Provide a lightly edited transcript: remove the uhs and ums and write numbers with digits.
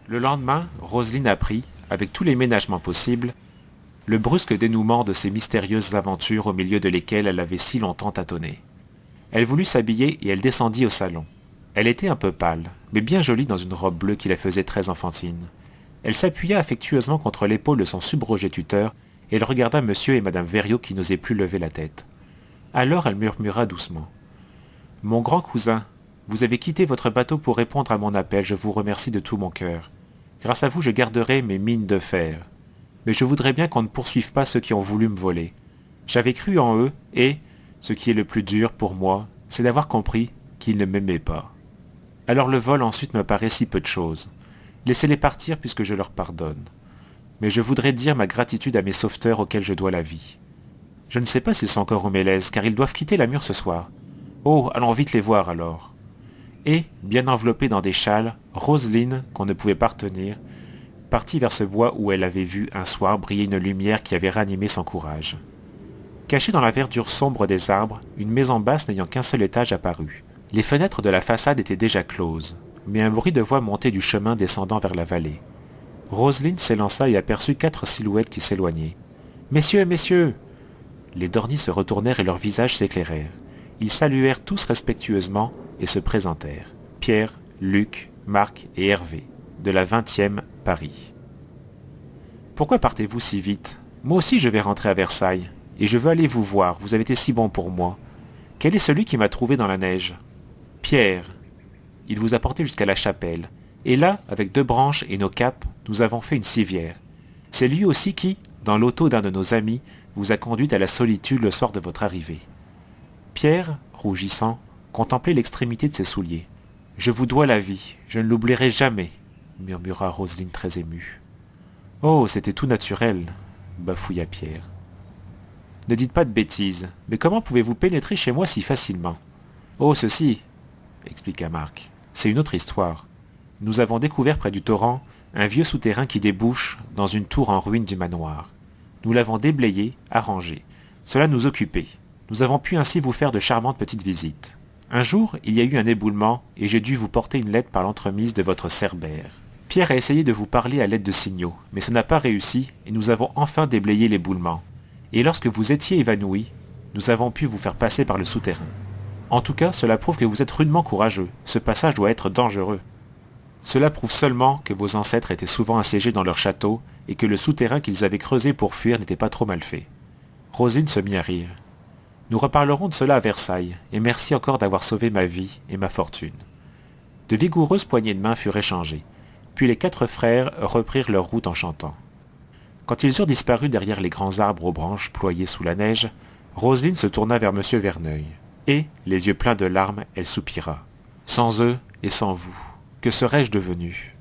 Le lendemain, Roselyne apprit, avec tous les ménagements possibles, le brusque dénouement de ces mystérieuses aventures au milieu de lesquelles elle avait si longtemps tâtonné. Elle voulut s'habiller et elle descendit au salon. Elle était un peu pâle, mais bien jolie dans une robe bleue qui la faisait très enfantine. Elle s'appuya affectueusement contre l'épaule de son subrogé-tuteur et elle regarda monsieur et madame Verriot qui n'osaient plus lever la tête. Alors elle murmura doucement. « Mon grand cousin, vous avez quitté votre bateau pour répondre à mon appel, je vous remercie de tout mon cœur. Grâce à vous, je garderai mes mines de fer. Mais je voudrais bien qu'on ne poursuive pas ceux qui ont voulu me voler. J'avais cru en eux et, ce qui est le plus dur pour moi, c'est d'avoir compris qu'ils ne m'aimaient pas. Alors le vol ensuite me paraît si peu de choses. Laissez-les partir puisque je leur pardonne. Mais je voudrais dire ma gratitude à mes sauveteurs auxquels je dois la vie. Je ne sais pas s'ils sont encore au Mélèze, car ils doivent quitter la Mure ce soir. Oh, allons vite les voir alors. » Et, bien enveloppée dans des châles, Roselyne, qu'on ne pouvait pas retenir, partit vers ce bois où elle avait vu un soir briller une lumière qui avait ranimé son courage. Cachée dans la verdure sombre des arbres, une maison basse n'ayant qu'un seul étage apparut. Les fenêtres de la façade étaient déjà closes, mais un bruit de voix montait du chemin descendant vers la vallée. Roselyne s'élança et aperçut 4 silhouettes qui s'éloignaient. « Messieurs, messieurs !» Les dornis se retournèrent et leurs visages s'éclairèrent. Ils saluèrent tous respectueusement et se présentèrent. Pierre, Luc, Marc et Hervé, de la 20e Paris. « Pourquoi partez-vous si vite? Moi aussi je vais rentrer à Versailles, et je veux aller vous voir, vous avez été si bon pour moi. Quel est celui qui m'a trouvé dans la neige? Pierre. Il vous a porté jusqu'à la chapelle, et là, avec 2 branches et nos capes, nous avons fait une civière. C'est lui aussi qui, dans l'auto d'un de nos amis, vous a conduite à la solitude le soir de votre arrivée. » Pierre, rougissant, contemplait l'extrémité de ses souliers. « Je vous dois la vie, je ne l'oublierai jamais, » murmura Roselyne très émue. « Oh, c'était tout naturel, » bafouilla Pierre. « Ne dites pas de bêtises, mais comment pouvez-vous pénétrer chez moi si facilement? »« Oh, ceci, » expliqua Marc, « c'est une autre histoire. Nous avons découvert près du torrent un vieux souterrain qui débouche dans une tour en ruine du manoir. Nous l'avons déblayé, arrangé. Cela nous occupait. Nous avons pu ainsi vous faire de charmantes petites visites. Un jour, il y a eu un éboulement et j'ai dû vous porter une lettre par l'entremise de votre cerbère. Pierre a essayé de vous parler à l'aide de signaux, mais ça n'a pas réussi et nous avons enfin déblayé l'éboulement. Et lorsque vous étiez évanoui, nous avons pu vous faire passer par le souterrain. En tout cas, cela prouve que vous êtes rudement courageux. Ce passage doit être dangereux. Cela prouve seulement que vos ancêtres étaient souvent assiégés dans leur château et que le souterrain qu'ils avaient creusé pour fuir n'était pas trop mal fait. » Roselyne se mit à rire. « Nous reparlerons de cela à Versailles, et merci encore d'avoir sauvé ma vie et ma fortune. » De vigoureuses poignées de main furent échangées, puis les 4 frères reprirent leur route en chantant. Quand ils eurent disparu derrière les grands arbres aux branches ployées sous la neige, Roselyne se tourna vers M. Verneuil, et, les yeux pleins de larmes, elle soupira. « Sans eux et sans vous, que serais-je devenu ?»